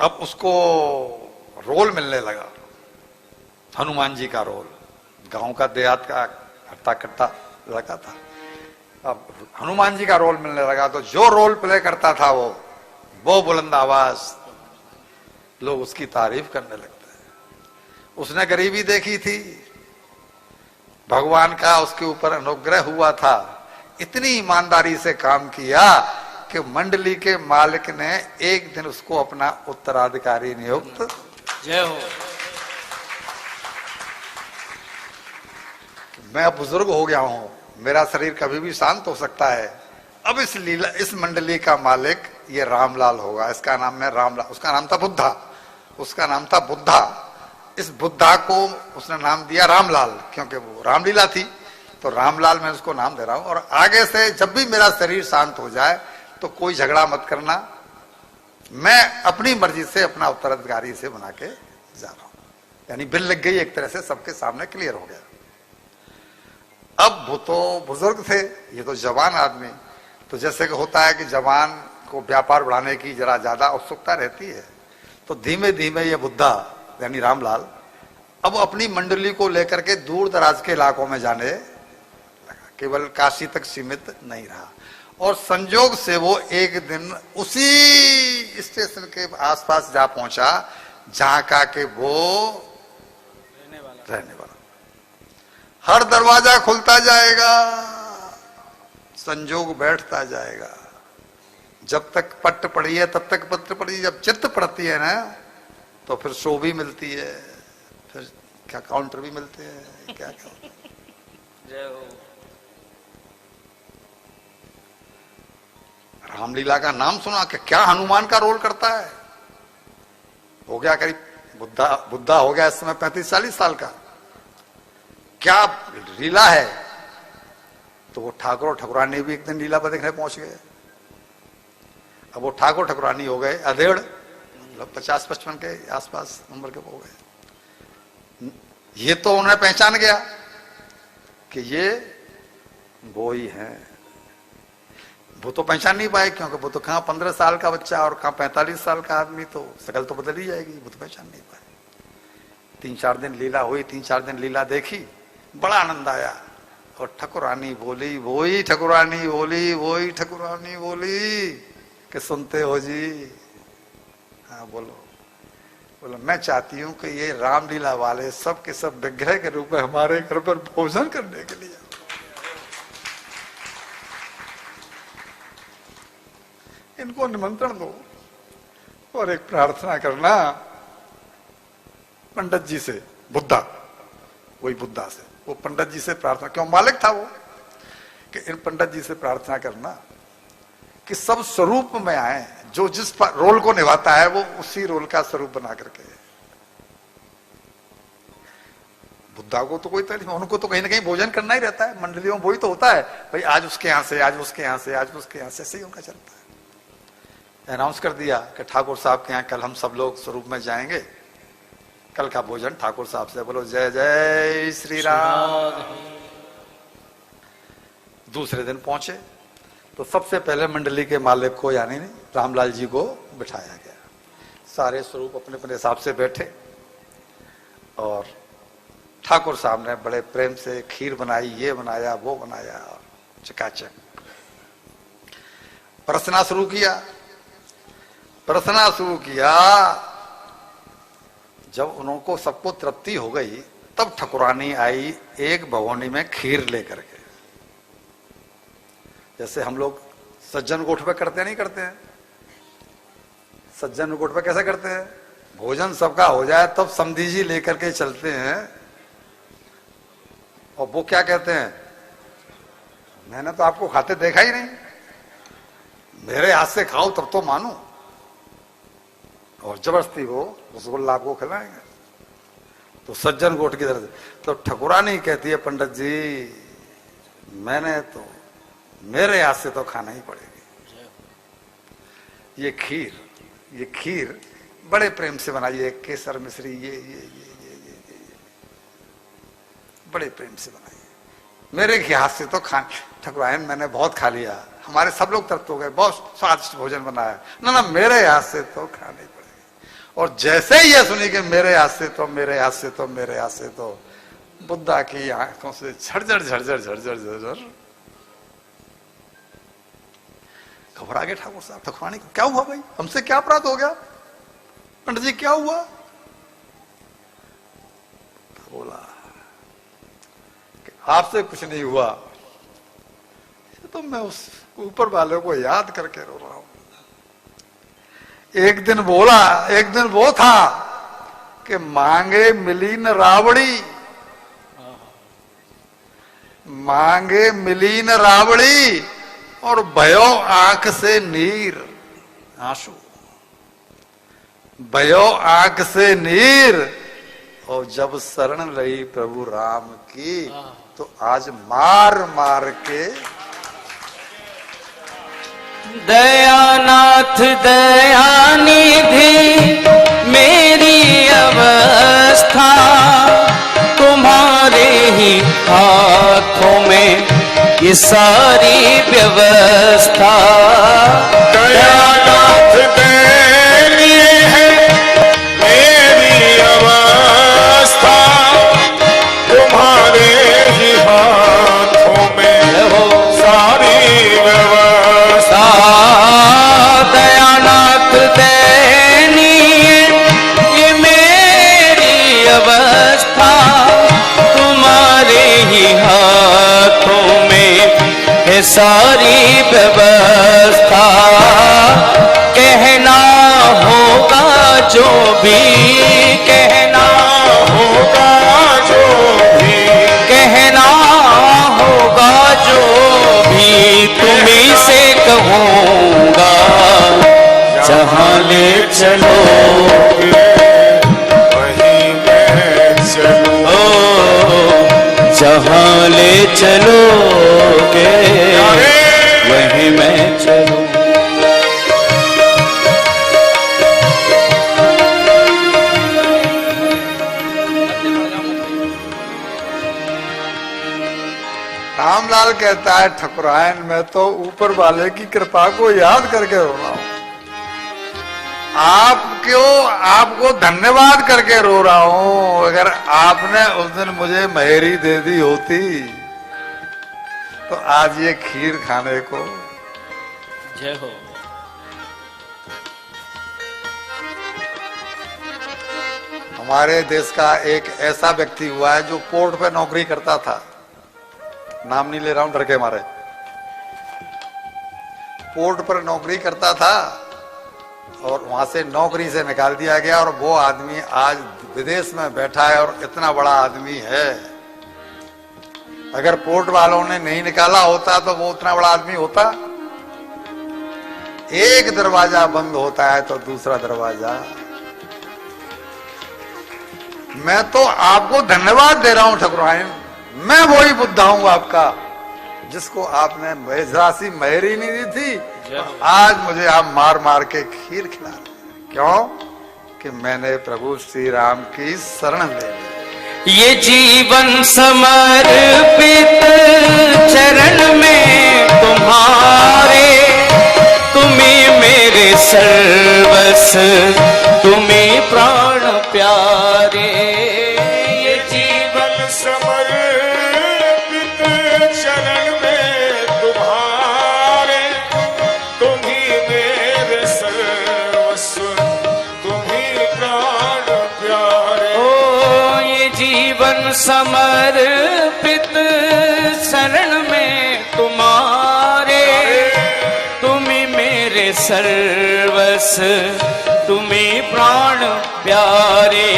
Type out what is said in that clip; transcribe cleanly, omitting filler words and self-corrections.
अब उसको रोल मिलने लगा, हनुमान जी का रोल। गांव का देहात का हट्टा कट्टा लड़का था, अब हनुमान जी का रोल मिलने लगा। तो जो रोल प्ले करता था वो बुलंद आवाज लोग उसकी तारीफ करने लगते हैं। उसने गरीबी देखी थी, भगवान का उसके ऊपर अनुग्रह हुआ था, इतनी ईमानदारी से काम किया कि मंडली के मालिक ने एक दिन उसको अपना उत्तराधिकारी नियुक्त। जय हो। मैं बुजुर्ग हो गया हूं, मेरा शरीर कभी भी शांत हो सकता है। अब इस मंडली का मालिक ये रामलाल होगा, इसका नाम है रामलाल। उसका नाम था बुद्धा, उसका नाम था बुद्धा। इस बुद्धा को उसने नाम दिया रामलाल, क्योंकि वो रामलीला थी, तो रामलाल मैं उसको नाम दे रहा हूं। और आगे से जब भी मेरा शरीर शांत हो जाए तो कोई झगड़ा मत करना, मैं अपनी मर्जी से अपना उत्तराधिकारी से बना के जा रहा हूं। यानी बिल लग गई, एक तरह से सबके सामने क्लियर हो गया। अब वो तो बुजुर्ग थे, ये तो जवान आदमी। तो जैसे कि होता है कि जवान को व्यापार बढ़ाने की जरा ज्यादा उत्सुकता रहती है, तो धीमे धीमे ये बुद्धा यानी रामलाल अब अपनी मंडली को लेकर के दूर दराज के इलाकों में जाने लगा, केवल काशी तक सीमित नहीं रहा। और संजोग से वो एक दिन उसी स्टेशन के आसपास जा पहुंचा जहां का के वो रहने वाला। हर दरवाजा खुलता जाएगा, संजोग बैठता जाएगा। जब तक पट्ट पड़ी है तब तक पत्र पड़ी, जब चित्त पड़ती है ना तो फिर शो भी मिलती है, फिर क्या काउंटर भी मिलते हैं, क्या क्या। जय हो। रामलीला का नाम सुना कि क्या हनुमान का रोल करता है। हो गया करीब बुद्धा हो गया इस समय 35-40 साल का। क्या लीला है। तो वो ठाकुर और ठाकुरानी भी एक दिन लीला पर देखने पहुंच गए। अब वो ठाकुर ठाकुरानी हो गए अधेड़, मतलब 50-55 के आसपास उम्र के हो गए। ये तो उन्हें पहचान गया कि ये वो ही है। वो तो पहचान नहीं पाए, क्योंकि वो तो कहां 15 साल का बच्चा और कहां 45 साल का आदमी, तो शकल तो बदल ही जाएगी। वो तो पहचान नहीं पाए। 3-4 दिन लीला हुई, 3-4 दिन लीला देखी, बड़ा आनंद आया। और ठकुरानी बोली, वही ठकुरानी बोली, वही ठकुरानी बोली कि सुनते हो जी। हाँ बोलो। बोलो मैं चाहती हूं कि ये रामलीला वाले सब के सब विग्रह के रूप में हमारे घर पर भोजन करने के लिए। इनको निमंत्रण दो और एक प्रार्थना करना पंडित जी से, बुद्धा, वही बुद्धा से, वो पंडित जी से प्रार्थना, क्यों मालिक था वो, कि इन पंडित जी से प्रार्थना करना कि सब स्वरूप में आए, जो जिस रोल को निभाता है वो उसी रोल का स्वरूप बना करके। बुद्धा को तो कोई तकलीफ, उनको तो कहीं ना कहीं भोजन करना ही रहता है। मंडलियों में वही तो होता है भाई, आज उसके यहां से, आज उसके यहां से, आज उसके यहां से, ऐसे ही उनका चलता है। अनाउंस कर दिया कि ठाकुर साहब के यहाँ कल हम सब लोग स्वरूप में जाएंगे, कल का भोजन ठाकुर साहब से। बोलो जय जय श्री राम। दूसरे दिन पहुंचे तो सबसे पहले मंडली के मालिक को यानी रामलाल जी को बिठाया गया। सारे स्वरूप अपने अपने हिसाब से बैठे और ठाकुर साहब ने बड़े प्रेम से खीर बनाई, ये बनाया, वो बनाया, चकाचक परसना शुरू किया। परसना शुरू किया। जब उनको सबको तृप्ति हो गई तब ठकुरानी आई एक भगोनी में खीर लेकर के। जैसे हम लोग सज्जन गोठ पे करते नहीं करते हैं, सज्जन गोठ पे कैसे करते हैं, भोजन सबका हो जाए तब समधी जी लेकर के चलते हैं। और वो क्या कहते हैं, मैंने तो आपको खाते देखा ही नहीं, मेरे हाथ से खाओ तब तो मानो। और जबरदस्ती वो रसगुल्ला आपको खिलाएंगे। तो सज्जन गोठ की तरफ से तो ठकुरानी कहती है, पंडित जी मैंने तो, मेरे हाथ से तो खाना ही पड़ेगी। ये खीर बड़े प्रेम से बनाई है, केसर मिश्री ये बड़े प्रेम से बनाई है। मेरे हाथ से तो ठकुराइन मैंने बहुत खा लिया, हमारे सब लोग तृप्त हो गए, बहुत स्वादिष्ट भोजन बनाया। ना मेरे हाथ से तो खाना ही पड़ेगा। और जैसे ही यह सुनी कि मेरे हाथ से तो मेरे हाथ से तो मेरे हाथ से तो, बुद्धा की आंखों से झरझर झरझर झरझर झरझर घबरा गए ठाकुर साहब। ठकुरानी को क्या हुआ भाई, हमसे क्या अपराध हो गया, पंडित जी क्या हुआ? बोला कि आपसे कुछ नहीं हुआ, तो मैं उस ऊपर वाले को याद करके रो रहा हूं। एक दिन बोला, एक दिन वो था कि मांगे मिली न रावड़ी, मांगे मिली न रावड़ी और भयो आंख से नीर, आंसू, भयो आंख से नीर। और जब शरण लई प्रभु राम की तो आज मार मार के दयानाथ दयानिधि मेरी अवस्था तुम्हारे ही हाथों में ये सारी व्यवस्था। दयानाथ दयनीय है मेरी अवस्था तुम्हारे ही हाथों में सारी व्यवस्था। दयानाथ दयनीय ये मेरी अवस्था तुम्हारे ही हाथों में है सारी व्यवस्था। कहना होगा जो भी, कहना होगा जो भी, कहना होगा जो भी तुम्हीं से कहूँगा। जहाँ ले चलोगे वहीं मैं चलूँ, जहाँ ले चलोगे वहीं मैं चलूँ। रामलाल कहता है ठकुरायन मैं तो ऊपर वाले की कृपा को याद करके रो रहा हूं, आपको धन्यवाद करके रो रहा हूं। अगर आपने उस दिन मुझे मेहरी दे दी होती तो आज ये खीर खाने को। जय हो। हमारे देश का एक ऐसा व्यक्ति हुआ है जो पोर्ट पे नौकरी करता था, नाम नहीं ले रहा हूं डर के मारे। पोर्ट पर नौकरी करता था और वहां से नौकरी से निकाल दिया गया और वो आदमी आज विदेश में बैठा है और इतना बड़ा आदमी है। अगर पोर्ट वालों ने नहीं निकाला होता तो वो उतना बड़ा आदमी होता। एक दरवाजा बंद होता है तो दूसरा दरवाजा। मैं तो आपको धन्यवाद दे रहा हूं ठकुराइन, मैं वही बुद्धा हूं आपका जिसको आपने राशि मेहरी नहीं दी थी, आज मुझे आप मार मार के खीर खिला रहे। क्यों? कि मैंने प्रभु श्री राम की शरण ले ली। ये जीवन समर्पित चरण में तुम्हारे, तुम्हें मेरे सर्वस्व, तुम्हें प्राण प्यारे। ये जीवन समर्पित चरण में तुम्हारे, तुम्ही मेरे सर्वस्व, तुम्ही प्राण प्यारे। ओ ये जीवन समर्पित शरण में तुम्हारे, तुम्ही मेरे सर्वस्व, तुम्ही प्राण प्यारे।